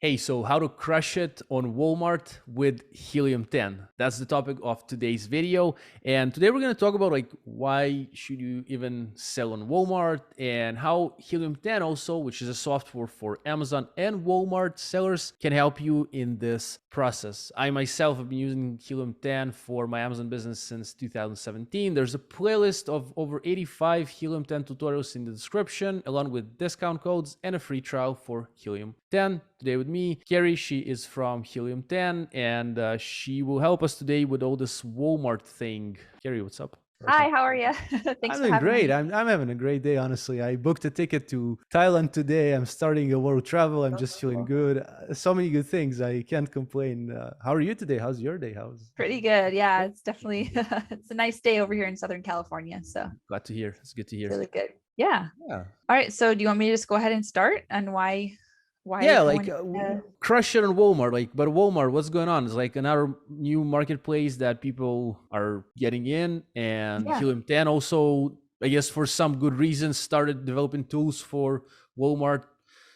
Hey, so how to crush it on Walmart with Helium 10. That's the topic of today's video. And today we're going to talk about like why should you even sell on Walmart and how Helium 10 also, which is a software for Amazon and Walmart sellers, can help you in this process. I myself have been using Helium 10 for my Amazon business since 2017. There's a playlist of over 85 Helium 10 tutorials in the description, along with discount codes and a free trial for Helium 10. Today with me, Carrie. She is from Helium 10, and she will help us today with all this Walmart thing. Carrie, what's up? Hi, how are you? I'm Thanks for doing having great. me. I'm having a great day, honestly. I booked a ticket to Thailand today. I'm starting a world travel. I'm just feeling good. So many good things. I can't complain. How are you today? How's your day? How's Pretty good. Yeah, good? it's definitely it's a nice day over here in Southern California, so Glad to hear. It's good to it's hear. really good. Yeah. Yeah. All right, so do you want me to just go ahead and start and why Yeah, everyone crush it on Walmart. But Walmart, what's going on? It's like another new marketplace that people are getting in, and yeah. Helium 10 also, I guess, for some good reasons, started developing tools for Walmart.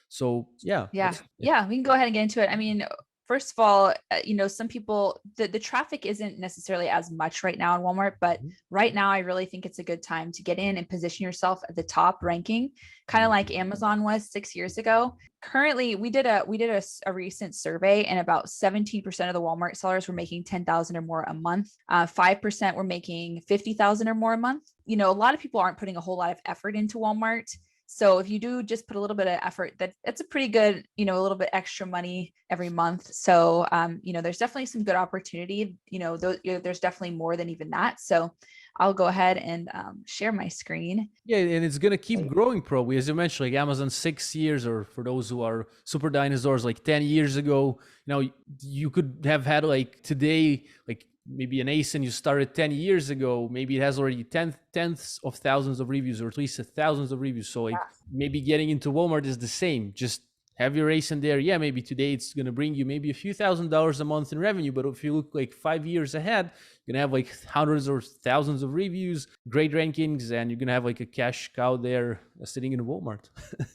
So yeah, Yeah. let's. Yeah. Yeah, we can go ahead and get into it. I mean, first of all, some people, the traffic isn't necessarily as much right now in Walmart, but Mhm. right now I really think it's a good time to get in and position yourself at the top ranking, kind of Mhm. like Amazon was 6 years ago. Currently, we did a recent survey, and about 17% of the Walmart sellers were making 10,000 or more a month. 5% were making 50,000 or more a month. A lot of people aren't putting a whole lot of effort into Walmart. So if you do just put a little bit of effort, that's a pretty good, a little bit extra money every month. So there's definitely some good opportunity. There's definitely more than even that. So I'll go ahead and share my screen. Yeah, and it's gonna keep growing probably, as you mentioned, like Amazon 6 years, or for those who are super dinosaurs, like 10 years ago. You could have had like today, like maybe an ASIN you started 10 years ago. Maybe it has already tenths of thousands of reviews, or at least thousands of reviews. So like maybe getting into Walmart is the same. Just have your ASIN there. Yeah, maybe today it's gonna bring you maybe a few $1,000s a month in revenue, but if you look like 5 years ahead, you're gonna have like hundreds or thousands of reviews, great rankings, and you're gonna have like a cash cow there sitting in Walmart.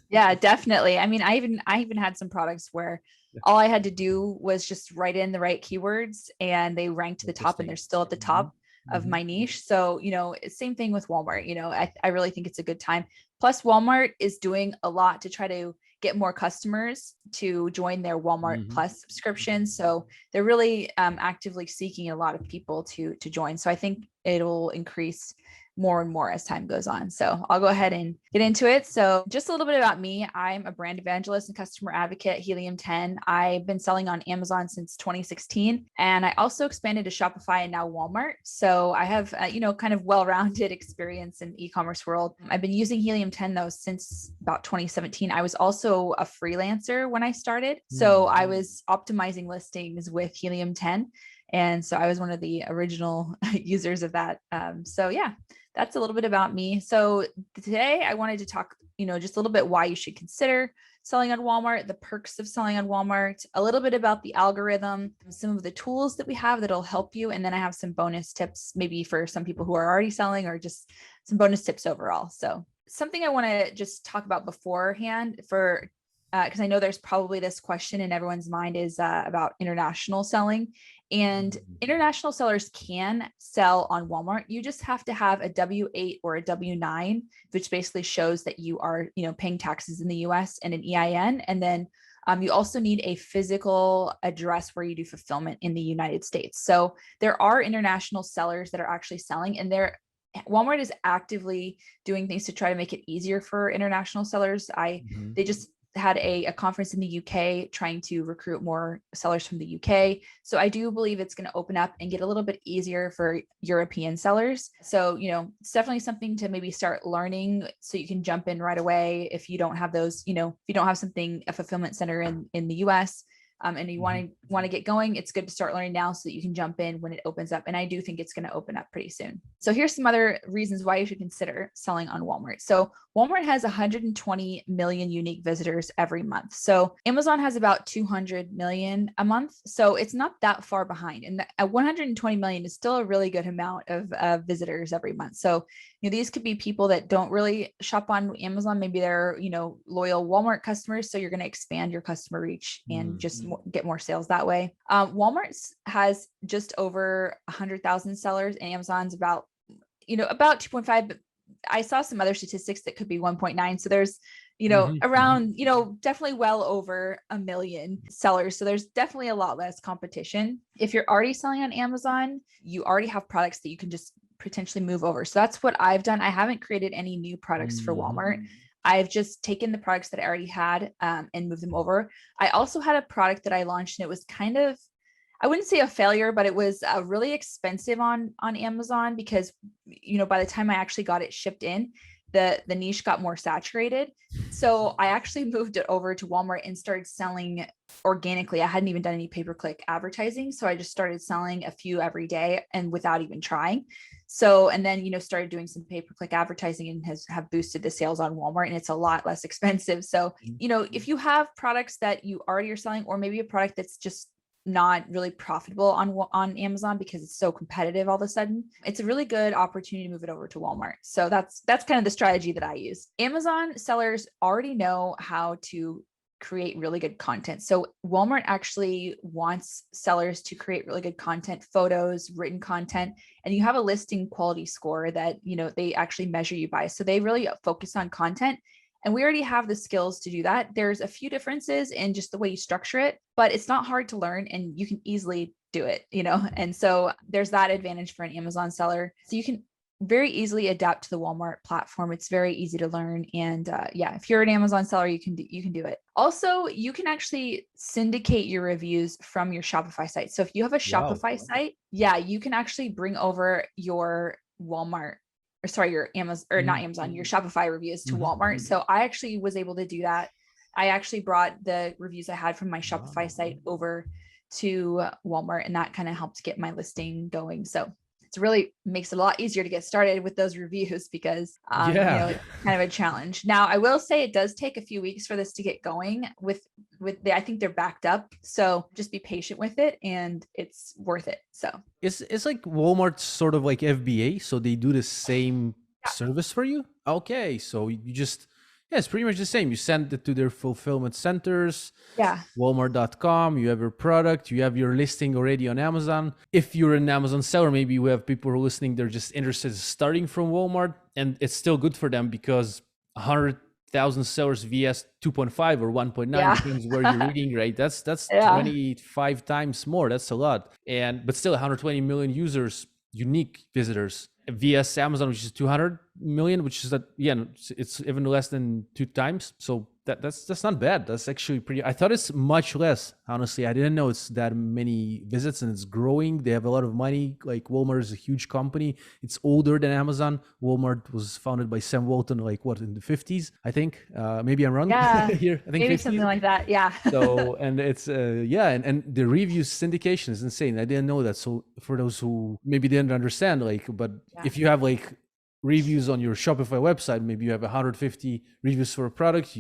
Yeah, definitely. I mean, I even had some products where all I had to do was just write in the right keywords and they ranked to the top and they're Interesting. still at the Mhm. top of Mhm. my niche. So, same thing with Walmart. I really think it's a good time. Plus, Walmart is doing a lot to try to get more customers to join their Walmart Mhm. Plus subscription. So they're really actively seeking a lot of people to join. So I think it'll increase more and more as time goes on. So I'll go ahead and get into it. So just a little bit about me. I'm a brand evangelist and customer advocate at Helium 10. I've been selling on Amazon since 2016, and I also expanded to Shopify and now Walmart. So I have, kind of well-rounded experience in e-commerce world. I've been using Helium 10 though since about 2017. I was also a freelancer when I started. So Mhm. I was optimizing listings with Helium 10. And so I was one of the original users of that. So yeah, that's a little bit about me. So today I wanted to talk, just a little bit why you should consider selling on Walmart, the perks of selling on Walmart, a little bit about the algorithm, some of the tools that we have that'll help you. And then I have some bonus tips, maybe for some people who are already selling, or just some bonus tips overall. So something I want to just talk about beforehand for because I know there's probably this question in everyone's mind is about international selling. And Mhm. international sellers can sell on Walmart. You just have to have a W-8 or a W-9, which basically shows that you are, paying taxes in the US, and an EIN. And then you also need a physical address where you do fulfillment in the United States. So there are international sellers that are actually selling, and Walmart is actively doing things to try to make it easier for international sellers. Mhm. They just had a conference in the UK trying to recruit more sellers from the UK. So I do believe it's going to open up and get a little bit easier for European sellers. So, it's definitely something to maybe start learning so you can jump in right away if you don't have those, if you don't have a fulfillment center in the US. and you want to get going, it's good to start learning now so that you can jump in when it opens up. And I do think it's going to open up pretty soon. So here's some other reasons why you should consider selling on Walmart. So Walmart has 120 million unique visitors every month. So Amazon has about 200 million a month. So it's not that far behind. And at 120 million is still a really good amount of visitors every month. So, these could be people that don't really shop on Amazon. Maybe they're, loyal Walmart customers. So you're going to expand your customer reach and just get more sales that way. Walmart has just over 100,000 sellers, and Amazon's about 2.5, but I saw some other statistics that could be 1.9. So there's, around, definitely well over a million sellers. So there's definitely a lot less competition. If you're already selling on Amazon, you already have products that you can just potentially move over. So that's what I've done. I haven't created any new products for Walmart. I've just taken the products that I already had and moved them over. I also had a product that I launched, and it was kind of, I wouldn't say a failure, but it was really expensive on Amazon because, by the time I actually got it shipped in, the niche got more saturated. So I actually moved it over to Walmart and started selling organically. I hadn't even done any pay-per-click advertising. So I just started selling a few every day and without even trying. So, and then, started doing some pay-per-click advertising and have boosted the sales on Walmart, and it's a lot less expensive. So, if you have products that you already are selling, or maybe a product that's just not really profitable on Amazon because it's so competitive all of a sudden, it's a really good opportunity to move it over to Walmart. So that's kind of the strategy that I use. Amazon sellers already know how to create really good content. So Walmart actually wants sellers to create really good content, photos, written content, and you have a listing quality score that, they actually measure you by. So they really focus on content. And we already have the skills to do that. There's a few differences in just the way you structure it, but it's not hard to learn and you can easily do it, And so there's that advantage for an Amazon seller. So you can very easily adapt to the Walmart platform. It's very easy to learn. And if you're an Amazon seller, you can do it. Also, you can actually syndicate your reviews from your Shopify site. So if you have a Shopify site, you can actually bring over your Walmart, or sorry, your Amazon, or not Amazon, your Shopify reviews to Walmart. So I actually was able to do that. I actually brought the reviews I had from my Shopify site over to Walmart, and that kind of helped get my listing going. So it really makes it a lot easier to get started with those reviews because, it's kind of a challenge. Now, I will say it does take a few weeks for this to get going I think they're backed up. So just be patient with it and it's worth it. So it's like Walmart's sort of like FBA. So they do the same service for you. Okay. So you just, it's pretty much the same. You send it to their fulfillment centers. Yeah. Walmart.com, you have your product, you have your listing already on Amazon. If you're an Amazon seller, maybe you have people who are listening, they're just interested in starting from Walmart, and it's still good for them because 100,000 sellers vs 2.5 or 1.9 depends where you're reading, right? That's 25 times more. That's a lot. But still 120 million users, unique visitors, vs Amazon, which is 200 million, which is it's even less than 2 times. So that's not bad. That's actually pretty. I thought it's much less. Honestly, I didn't know it's that many visits, and it's growing. They have a lot of money. Like Walmart is a huge company. It's older than Amazon. Walmart was founded by Sam Walton, in the 50s, I think. Maybe I'm wrong. Yeah, here. I think maybe 50s. something like that. Yeah. So, and it's and the review syndication is insane. I didn't know that. So for those who maybe didn't understand, if you have reviews on your Shopify website, maybe you have 150 reviews for a product.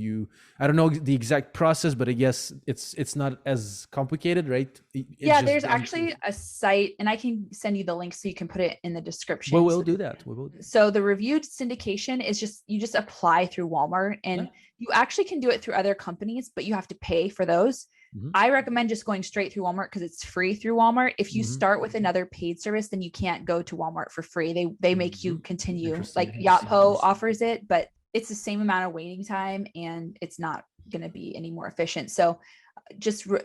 I don't know the exact process, but I guess it's not as complicated, right? There's actually a site, and I can send you the link so you can put it in the description. Well, we'll do that. So the reviewed syndication is you just apply through Walmart, and you actually can do it through other companies, but you have to pay for those. I recommend just going straight through Walmart because it's free through Walmart. If you start with another paid service, then you can't go to Walmart for free. They make you continue. Like Yotpo offers it, but it's the same amount of waiting time and it's not going to be any more efficient. So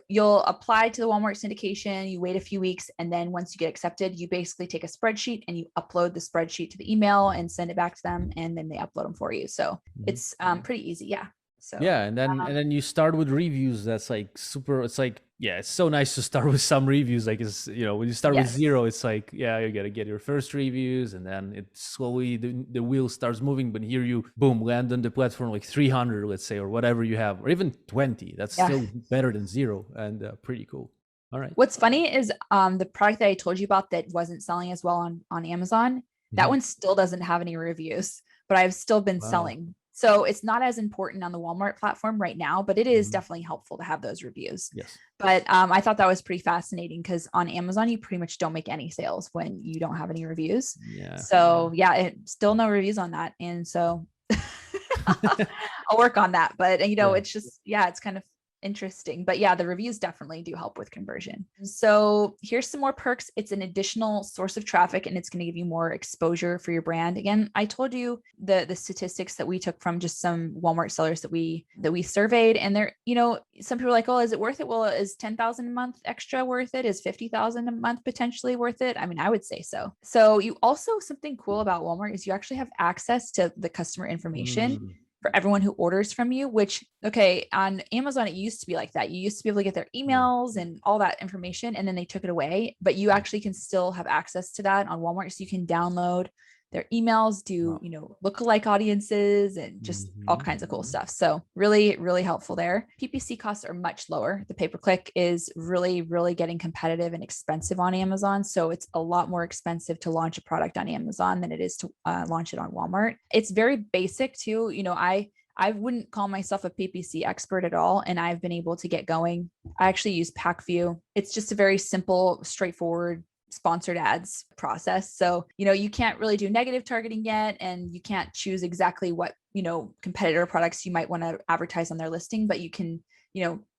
you'll apply to the Walmart syndication, you wait a few weeks, and then once you get accepted, you basically take a spreadsheet and you upload the spreadsheet to the email and send it back to them, and then they upload them for you. So it's pretty easy. Yeah. So and then you start with reviews. That's super. It's Yeah, it's so nice to start with some reviews. Like, it's, when you start with Yes. zero, it's like, yeah, you gotta get your first reviews, and then it slowly the wheel starts moving. But here you boom land on the platform like 300, let's say, or whatever you have, or even 20. That's Yeah. still better than zero, and pretty cool. All right. What's funny is the product that I told you about that wasn't selling as well on Amazon, that Mhm. one still doesn't have any reviews, but I've still been Wow. selling. So it's not as important on the Walmart platform right now, but it is Mhm. definitely helpful to have those reviews. Yes. But I thought that was pretty fascinating because on Amazon, you pretty much don't make any sales when you don't have any reviews. Yeah. So yeah, still no reviews on that. And so I'll work on that. But Yeah. it's just, yeah, it's kind of interesting. But yeah, the reviews definitely do help with conversion. So here's some more perks. It's an additional source of traffic and it's going to give you more exposure for your brand. Again, I told you the statistics that we took from just some Walmart sellers that we surveyed. And they're, some people are like, oh, is it worth it? Well, is 10,000 a month extra worth it? Is 50,000 a month potentially worth it? I mean, I would say so. So you also, something cool about Walmart is you actually have access to the customer information Mm. for everyone who orders from you, which, okay, on Amazon, it used to be like that. You used to be able to get their Yeah. emails and all that information, and then they took it away. But you actually can still have access to that on Walmart. So you can download their emails, do, Wow. lookalike audiences and just all Mhm. kinds of cool stuff. So really, really helpful there. PPC costs are much lower. The pay-per-click is really, really getting competitive and expensive on Amazon. So it's a lot more expensive to launch a product on Amazon than it is to launch it on Walmart. It's very basic too. I wouldn't call myself a PPC expert at all, and I've been able to get going. I actually use PackView. It's just a very simple, straightforward sponsored ads process. So, you can't really do negative targeting yet, and you can't choose exactly what, competitor products you might want to advertise on their listing, but you can,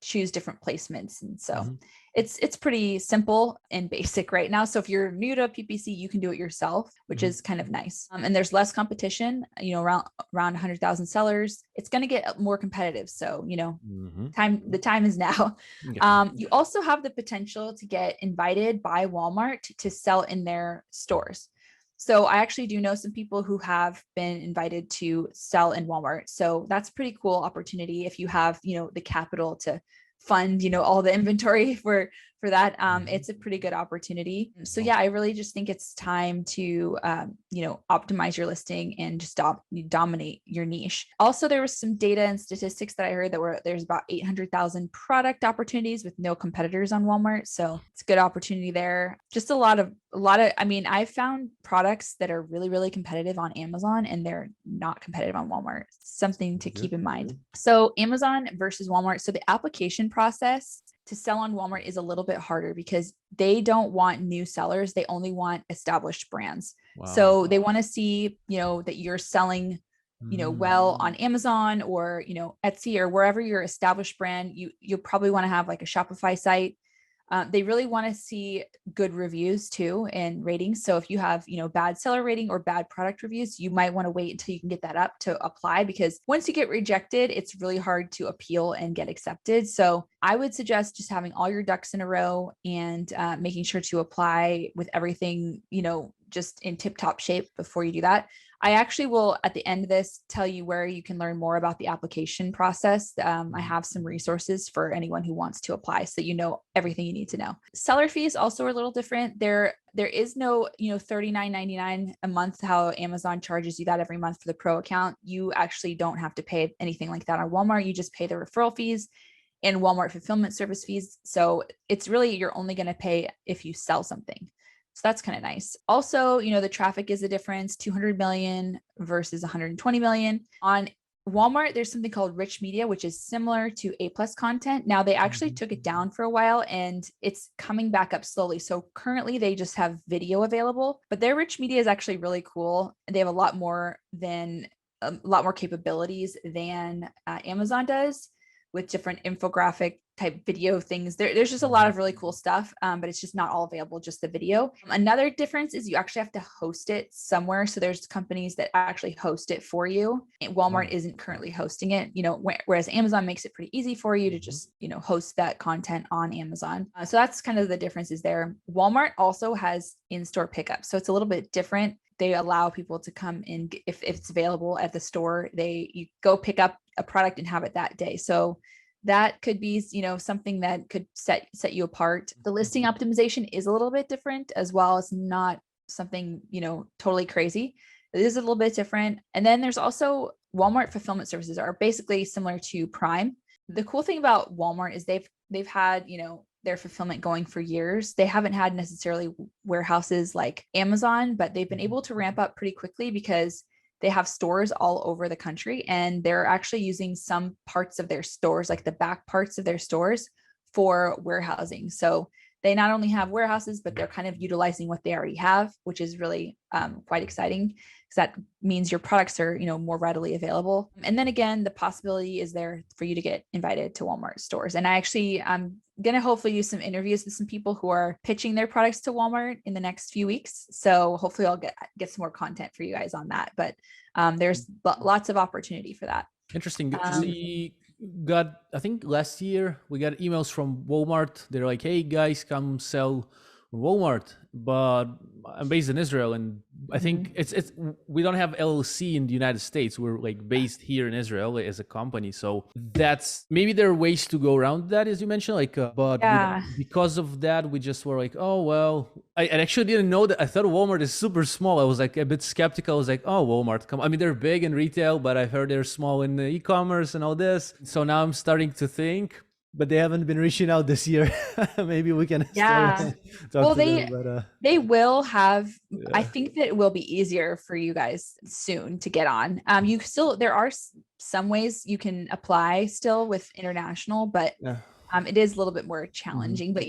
choose different placements. And so Mhm. it's pretty simple and basic right now. So if you're new to PPC, you can do it yourself, which Mhm. is kind of nice. And there's less competition, around 100,000 sellers. It's going to get more competitive. So, Mhm. the time is now. Yeah. You also have the potential to get invited by Walmart to sell in their stores. So I actually do know some people who have been invited to sell in Walmart. So that's a pretty cool opportunity if you have, the capital to fund, all the inventory for that. Mhm. It's a pretty good opportunity. So yeah, I really just think it's time to, optimize your listing and just dominate your niche. Also, there was some data and statistics that I heard that there's about 800,000 product opportunities with no competitors on Walmart. So it's a good opportunity there. Just a lot of, I mean, I've found products that are really, really competitive on Amazon and they're not competitive on Walmart. Something to keep Good. in mind. So Amazon versus Walmart. So the application process to sell on Walmart is a little bit harder because they don't want new sellers. They only want established brands. Wow. So they want to see, that you're selling, Mm. well on Amazon or, Etsy or wherever your established brand, you'll probably want to have like a Shopify site. They really want to see good reviews too and ratings. So if you have, bad seller rating or bad product reviews, you might want to wait until you can get that up to apply, because once you get rejected, it's really hard to appeal and get accepted. So I would suggest just having all your ducks in a row and making sure to apply with everything, just in tip top shape before you do that. I actually will, at the end of this, tell you where you can learn more about the application process. I have some resources for anyone who wants to apply so that you know everything you need to know. Seller fees also are a little different. There is no, $39.99 a month, how Amazon charges you that every month for the pro account. You actually don't have to pay anything like that on Walmart. You just pay the referral fees and Walmart fulfillment service fees. So it's really, you're only going to pay if you sell something. So that's kind of nice. Also, the traffic is a difference, 200 million versus 120 million. On Walmart, there's something called rich media, which is similar to A+ content. Now they actually Mhm. took it down for a while and it's coming back up slowly. So currently they just have video available, but their rich media is actually really cool. They have a lot more capabilities than Amazon does, with different infographic type video things. There's just a lot of really cool stuff, but it's just not all available, just the video. Another difference is you actually have to host it somewhere. So there's companies that actually host it for you. And Walmart Wow. isn't currently hosting it, whereas Amazon makes it pretty easy for you to Mhm. just, host that content on Amazon. So that's kind of the differences there. Walmart also has in-store pickup. So it's a little bit different. They allow people to come in if it's available at the store. You go pick up a product and have it that day. So that could be, something that could set you apart. The listing optimization is a little bit different as well. It's not something, totally crazy. It is a little bit different. And then there's also Walmart fulfillment services are basically similar to Prime. The cool thing about Walmart is they've had, their fulfillment going for years. They haven't had necessarily warehouses like Amazon, but they've been able to ramp up pretty quickly because they have stores all over the country, and they're actually using some parts of their stores, like the back parts of their stores, for warehousing. So they not only have warehouses, but they're kind of utilizing what they already have, which is really quite exciting, because that means your products are, more readily available. And then again, the possibility is there for you to get invited to Walmart stores. And I'm going to hopefully use some interviews with some people who are pitching their products to Walmart in the next few weeks. So hopefully I'll get some more content for you guys on that. But there's lots of opportunity for that. Interesting. We got, I think last year, we got emails from Walmart. They're like, hey guys, come sell Walmart, but I'm based in Israel, and I think it's we don't have LLC in the United States. We're like based here in Israel as a company, so that's maybe there are ways to go around that, as you mentioned. Like, but because of that, we just were like, oh well. I actually didn't know that. I thought Walmart is super small. I was like a bit skeptical. I was like, oh, Walmart, come. I mean, they're big in retail, but I've heard they're small in the e-commerce and all this. So now I'm starting to think. But they haven't been reaching out this year. Maybe we can talk to them. But, they will have. I think that it will be easier for you guys soon to get on. There are some ways you can apply still with international, but it is a little bit more challenging. But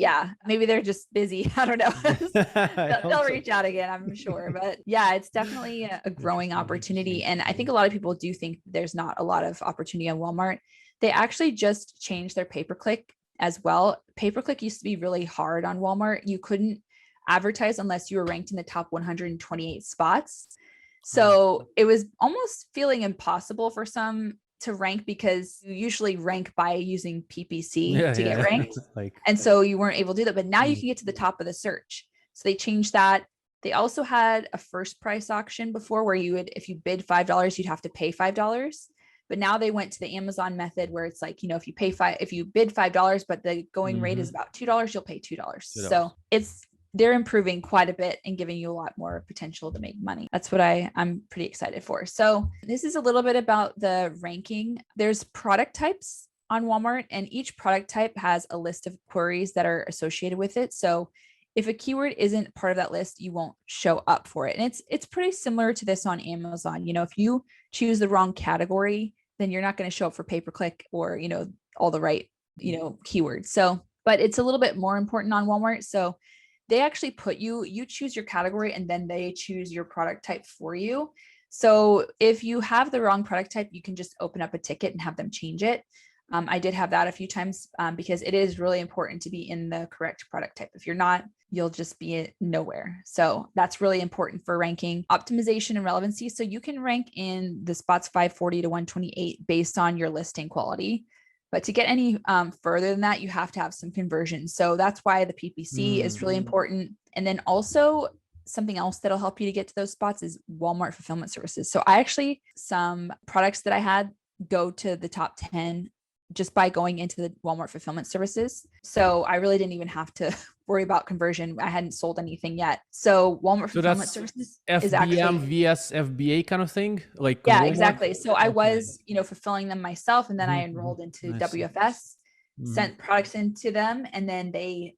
maybe they're just busy. I don't know. They'll reach out again, I'm sure. But it's definitely a growing opportunity. And I think a lot of people do think there's not a lot of opportunity on Walmart. They actually just changed their pay-per-click as well. Pay-per-click used to be really hard on Walmart. You couldn't advertise unless you were ranked in the top 128 spots. So it was almost feeling impossible for some to rank, because you usually rank by using PPC to get ranked. And so you weren't able to do that. But now you can get to the top of the search. So they changed that. They also had a first price auction before where if you bid $5, you'd have to pay $5. But now they went to the Amazon method where it's like, if you bid $5, but the going rate is about $2, you'll pay $2. So they're improving quite a bit and giving you a lot more potential to make money. That's what I'm pretty excited for. So this is a little bit about the ranking. There's product types on Walmart, and each product type has a list of queries that are associated with it. So if a keyword isn't part of that list, you won't show up for it. And it's pretty similar to this on Amazon. If you choose the wrong category, then you're not going to show up for pay-per-click or, all the right, keywords. So, but it's a little bit more important on Walmart. So they actually put you choose your category, and then they choose your product type for you. So if you have the wrong product type, you can just open up a ticket and have them change it. I did have that a few times because it is really important to be in the correct product type. If you're not, you'll just be nowhere. So that's really important for ranking, optimization, and relevancy. So you can rank in the spots 540 to 128 based on your listing quality. But to get any further than that, you have to have some conversion. So that's why the PPC is really important. And then also something else that'll help you to get to those spots is Walmart fulfillment services. So some products that I had go to the top 10 just by going into the Walmart fulfillment services. So I really didn't even have to worry about conversion. I hadn't sold anything yet. So Walmart fulfillment services is actually vs FBA kind of thing. Like Walmart? Exactly. So I was, fulfilling them myself, and then I enrolled into WFS, sent products into them, and then the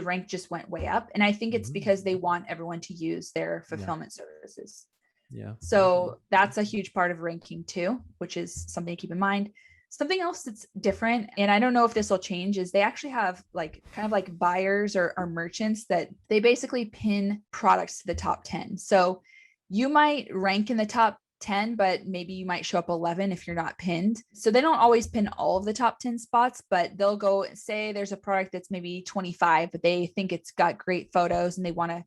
rank just went way up. And I think it's because they want everyone to use their fulfillment services. Yeah. So that's a huge part of ranking too, which is something to keep in mind. Something else that's different, and I don't know if this will change, is they actually have kind of like buyers or merchants that they basically pin products to the top 10. So you might rank in the top 10, but maybe you might show up 11 if you're not pinned. So they don't always pin all of the top 10 spots, but they'll go say there's a product that's maybe 25, but they think it's got great photos and they want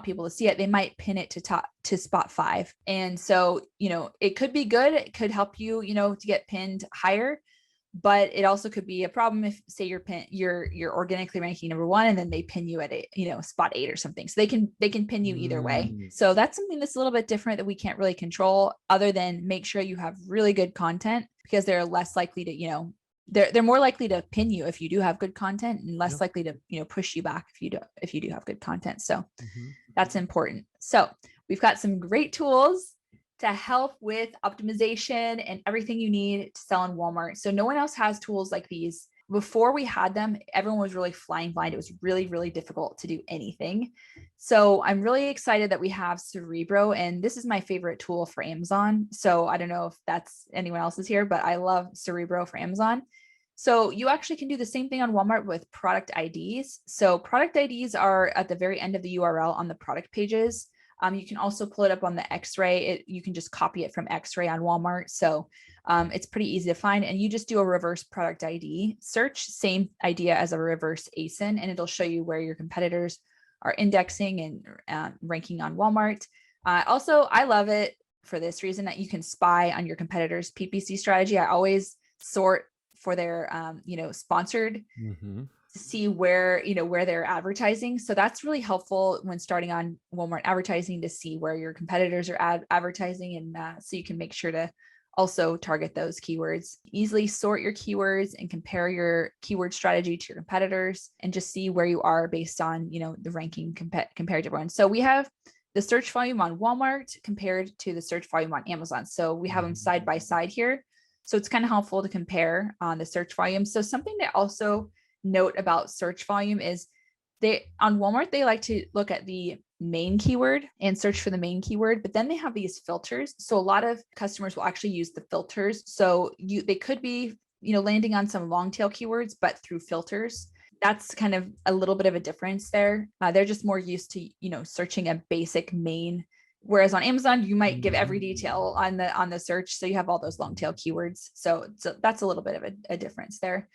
people to see it. They might pin it to spot 5. And so, it could be good. It could help you, to get pinned higher, but it also could be a problem if, say, you're organically ranking number 1 and then they pin you at spot 8 or something. So they can pin you either way. So that's something that's a little bit different that we can't really control, other than make sure you have really good content, because they're less likely to, they're more likely to pin you if you do have good content, and less Yep. likely to, push you back if you do have good content. So Mhm. that's important. So we've got some great tools to help with optimization and everything you need to sell in Walmart. So no one else has tools like these. Before we had them, everyone was really flying blind. It was really, really difficult to do anything. So I'm really excited that we have Cerebro, and this is my favorite tool for Amazon. So I don't know if that's anyone else's here, but I love Cerebro for Amazon. So you actually can do the same thing on Walmart with product IDs. So product IDs are at the very end of the URL on the product pages. You can also pull it up on the Xray. You can just copy it from Xray on Walmart. So it's pretty easy to find, and you just do a reverse product ID search, same idea as a reverse ASIN, and it'll show you where your competitors are indexing and ranking on Walmart. Also, I love it for this reason that you can spy on your competitors' PPC strategy. I always sort for their, sponsored Mhm. to see where, where they're advertising. So that's really helpful when starting on Walmart advertising, to see where your competitors are advertising. And so you can make sure to also target those keywords. Easily sort your keywords and compare your keyword strategy to your competitors, and just see where you are based on, the ranking compared to everyone. So we have the search volume on Walmart compared to the search volume on Amazon. So we have them side by side here. So it's kind of helpful to compare on the search volume. So something to also note about search volume is on Walmart, they like to look at the main keyword and search for the main keyword, but then they have these filters. So a lot of customers will actually use the filters. So they could be, landing on some long tail keywords, but through filters. That's kind of a little bit of a difference there. They're just more used to, searching a basic main. Whereas on Amazon, you might give every detail on the search. So you have all those long tail keywords. So that's a little bit of a difference there.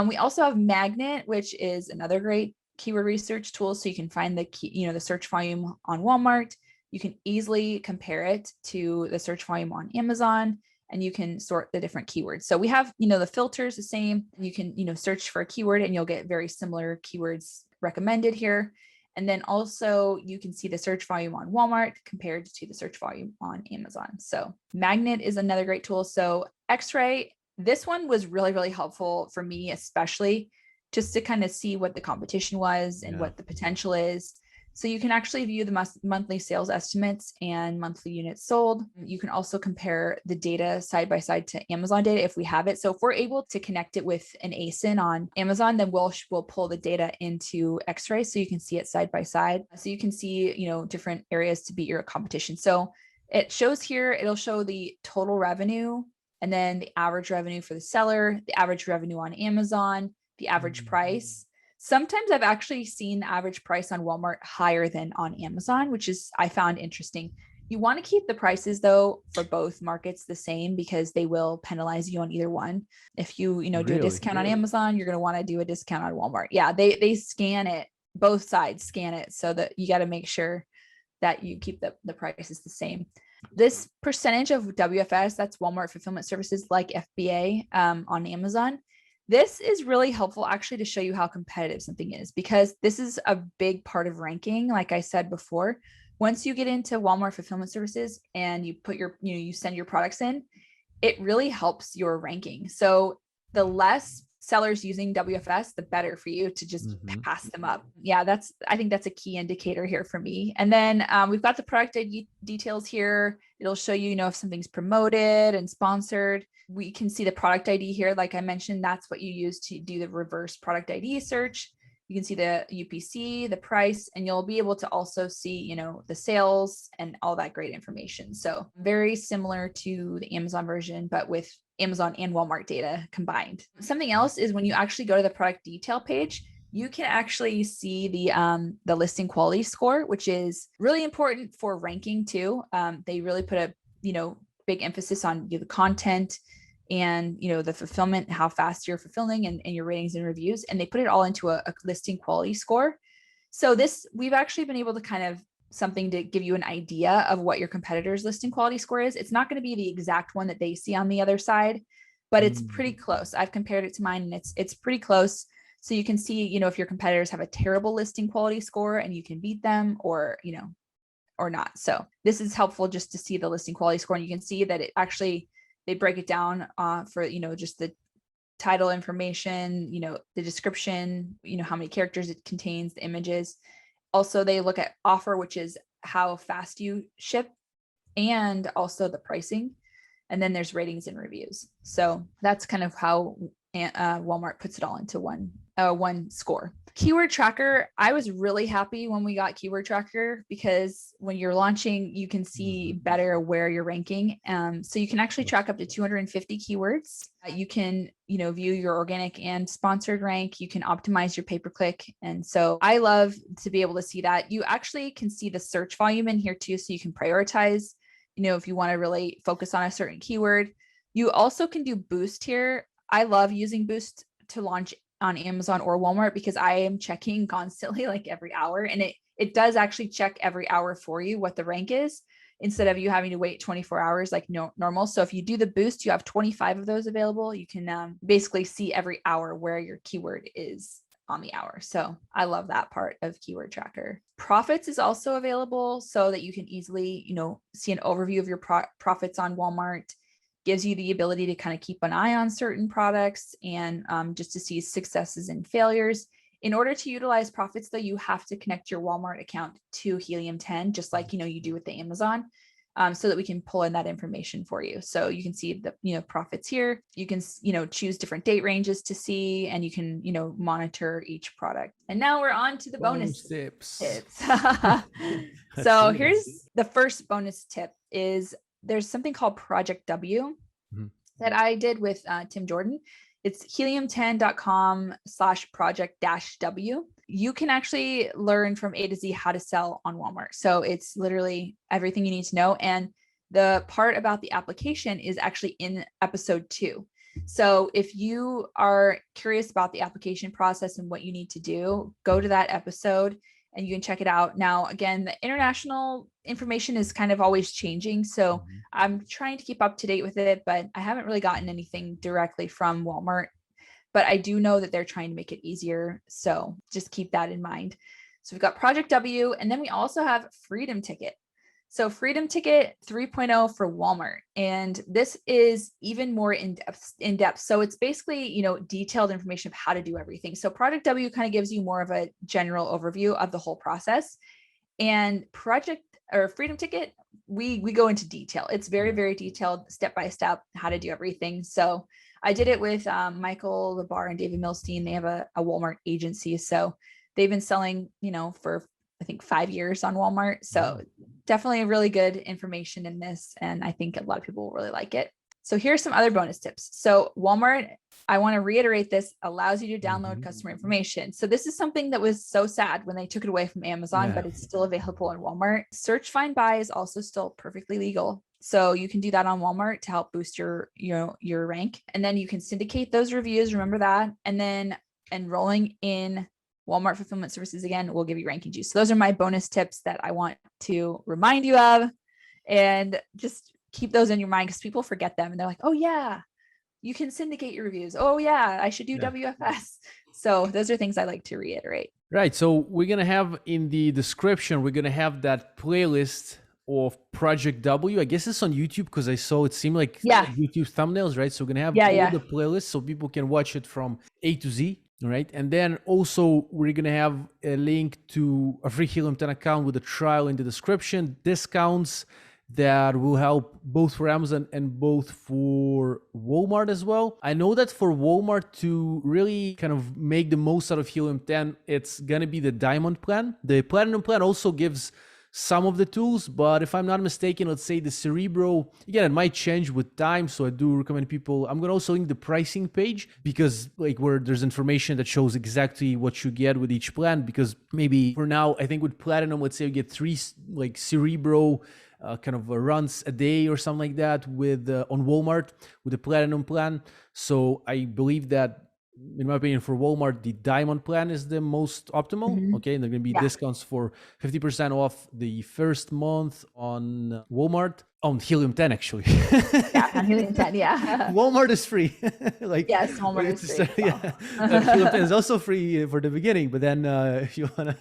We also have Magnet, which is another great keyword research tool. So you can find the search volume on Walmart. You can easily compare it to the search volume on Amazon, and you can sort the different keywords. So we have, the filters the same. You can, search for a keyword and you'll get very similar keywords recommended here. And then also you can see the search volume on Walmart compared to the search volume on Amazon. So Magnet is another great tool. So Xray, this one was really, really helpful for me, especially just to kind of see what the competition was and what the potential is. So you can actually view the monthly sales estimates and monthly units sold. You can also compare the data side by side to Amazon data if we have it. So if we're able to connect it with an ASIN on Amazon, then we'll pull the data into Xray so you can see it side by side. So you can see, different areas to beat your competition. So it shows here, it'll show the total revenue, and then the average revenue for the seller, the average revenue on Amazon, the average price. Sometimes I've actually seen the average price on Walmart higher than on Amazon, which I found interesting. You want to keep the prices though for both markets the same, because they will penalize you on either one. If you, do a discount on Amazon, you're going to want to do a discount on Walmart. Yeah, they scan it, both sides scan it, so that you got to make sure that you keep the prices the same. This percentage of WFS, that's Walmart Fulfillment Services, like FBA on Amazon. This is really helpful actually to show you how competitive something is, because this is a big part of ranking. Like I said before, once you get into Walmart Fulfillment Services and you put you send your products in, it really helps your ranking. So the less sellers using WFS, the better for you to just pass them up. Yeah, I think that's a key indicator here for me. And then we've got the product ID details here. It'll show you, if something's promoted and sponsored. We can see the product ID here. Like I mentioned, that's what you use to do the reverse product ID search. You can see the UPC, the price, and you'll be able to also see, the sales and all that great information. So very similar to the Amazon version, but with Amazon and Walmart data combined. Something else is when you actually go to the product detail page, you can actually see the listing quality score, which is really important for ranking too. They really put a, big emphasis on the content and, the fulfillment, how fast you're fulfilling, and your ratings and reviews. And they put it all into a listing quality score. So we've actually been able to kind of something to give you an idea of what your competitor's listing quality score is. It's not going to be the exact one that they see on the other side, but it's pretty close. I've compared it to mine, and it's pretty close. So you can see, if your competitors have a terrible listing quality score and you can beat them, or, or not. So this is helpful just to see the listing quality score. And you can see that it actually, they break it down for, just the title information, the description, how many characters it contains, the images. Also, they look at offer, which is how fast you ship, and also the pricing. And then there's ratings and reviews. So that's kind of how Walmart puts it all into one score. Keyword tracker. I was really happy when we got keyword tracker, because when you're launching, you can see better where you're ranking. So you can actually track up to 250 keywords. You can, view your organic and sponsored rank. You can optimize your pay-per-click. And so I love to be able to see that. You actually can see the search volume in here too. So you can prioritize, if you want to really focus on a certain keyword. You also can do boost here. I love using boost to launch on Amazon or Walmart, because I am checking constantly, like every hour, and it does actually check every hour for you what the rank is, instead of you having to wait 24 hours like normal. So if you do the boost, you have 25 of those available. You can basically see every hour where your keyword is on the hour. So I love that part of keyword tracker. Profits is also available, so that you can easily, see an overview of your profits on Walmart. Gives you the ability to kind of keep an eye on certain products, and just to see successes and failures. In order to utilize profits, though, you have to connect your Walmart account to Helium 10, just like, you do with the Amazon, so that we can pull in that information for you. So you can see the, profits here. You can, choose different date ranges to see, and you can, monitor each product. And now we're on to the bonus tips. So here's the first bonus tip is, there's something called Project W that I did with Tim Jordan. It's helium10.com/project-W. You can actually learn from A to Z how to sell on Walmart. So it's literally everything you need to know. And the part about the application is actually in episode 2. So if you are curious about the application process and what you need to do, go to that episode and you can check it out. Now, again, the international information is kind of always changing. So I'm trying to keep up to date with it, but I haven't really gotten anything directly from Walmart. But I do know that they're trying to make it easier. So just keep that in mind. So we've got Project W, and then we also have Freedom Ticket. So Freedom Ticket 3.0 for Walmart. And this is even more in depth. So it's basically, detailed information of how to do everything. So Project W kind of gives you more of a general overview of the whole process. And Freedom Ticket, we go into detail. It's very, very detailed, step-by-step, how to do everything. So I did it with Michael Labar and David Milstein. They have a Walmart agency. So they've been selling, for I think 5 years on Walmart. So definitely really good information in this. And I think a lot of people will really like it. So here's some other bonus tips. So Walmart, I want to reiterate this, allows you to download customer information. So this is something that was so sad when they took it away from Amazon, but it's still available on Walmart. Search, find, buy is also still perfectly legal. So you can do that on Walmart to help boost your rank. And then you can syndicate those reviews. Remember that. And then enrolling in Walmart Fulfillment Services, again, will give you ranking juice. So those are my bonus tips that I want to remind you of, and just keep those in your mind, because people forget them and they're like, oh yeah, you can syndicate your reviews. Oh yeah, I should do WFS. So those are things I like to reiterate. Right. So we're going to have in the description, we're going to have that playlist of Project W. I guess it's on YouTube, because I saw it seemed like YouTube thumbnails, right? So we're going to have all the playlists so people can watch it from A to Z. All right. And then also we're going to have a link to a free Helium 10 account with a trial in the description, discounts that will help both for Amazon and both for Walmart as well. I know that for Walmart to really kind of make the most out of Helium 10, it's going to be the Diamond plan. The Platinum plan also gives some of the tools, but if I'm not mistaken, let's say the Cerebro, again, it might change with time. So I do recommend people, I'm going to also link the pricing page, because like where there's information that shows exactly what you get with each plan, because maybe for now, I think with Platinum, let's say you get 3 like Cerebro kind of runs a day or something like that with on Walmart with the Platinum plan. So I believe that, in my opinion, for Walmart, the Diamond plan is the most optimal. Okay, and there are going to be discounts for 50% off the first month on Walmart, on Helium 10 actually. On Helium 10, Walmart is free. Yes, Walmart is free. Helium 10 is also free for the beginning, but then if you want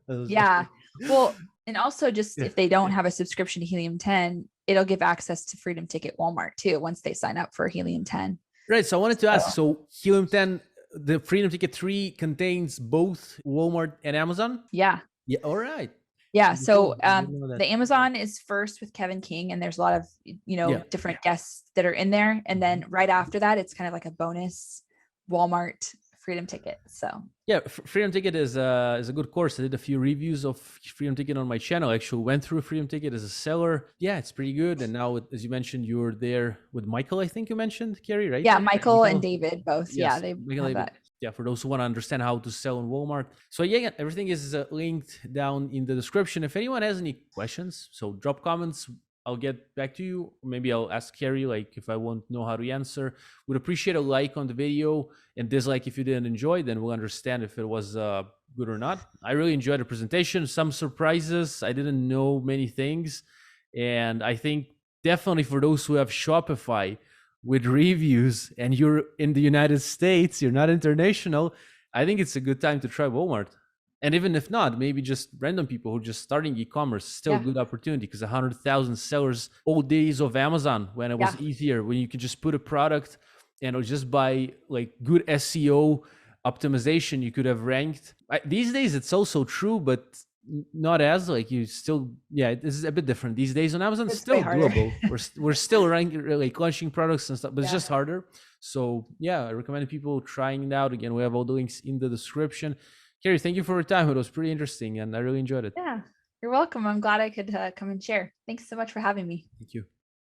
to. Well, and also just if they don't have a subscription to Helium 10, it'll give access to Freedom Ticket Walmart too once they sign up for Helium 10. Right. So I wanted to So ask, so Helium 10, the Freedom Ticket 3 contains both Walmart and Amazon? yeah. Yeah. All right. Yeah. Pretty cool. So I didn't know that. the Amazon is first with Kevin King, and there's a lot of, Yeah. different guests that are in there. And then right after that, it's kind of like a bonus Walmart Freedom Ticket. So Yeah, Freedom Ticket is a good course. I did a few reviews of Freedom Ticket on my channel. I actually went through Freedom Ticket as a seller. Yeah, it's pretty good. And now, as you mentioned, you're there with Michael, I think you mentioned, Carrie, right? yeah, Michael and David both. Yeah, Yes, they Michael, have that. yeah, for those who want to understand how to sell on Walmart. So yeah, everything is linked down in the description. If anyone has any questions, so drop comments. I'll get back to you. Maybe I'll ask Carrie, like if I won't know how to answer. Would appreciate a like on the video and dislike if you didn't enjoy. Then we'll understand if it was good or not. I really enjoyed the presentation. Some surprises. I didn't know many things, and I think definitely for those who have Shopify with reviews and you're in the United States, you're not international, I think it's a good time to try Walmart. And even if not, maybe just random people who are just starting e-commerce, still a good opportunity because 100,000 sellers, old days of Amazon when it was easier, when you could just put a product and just by like good SEO optimization, you could have ranked. These days, it's also true, but not as like you still, yeah, this is a bit different these days on Amazon. It's still doable. We're still ranking, like launching products and stuff, but it's just harder. So yeah, I recommend people trying it out. Again, we have all the links in the description. Carrie, thank you for your time. It was pretty interesting and I really enjoyed it. Yeah, you're welcome. I'm glad I could come and share. Thanks so much for having me. Thank you.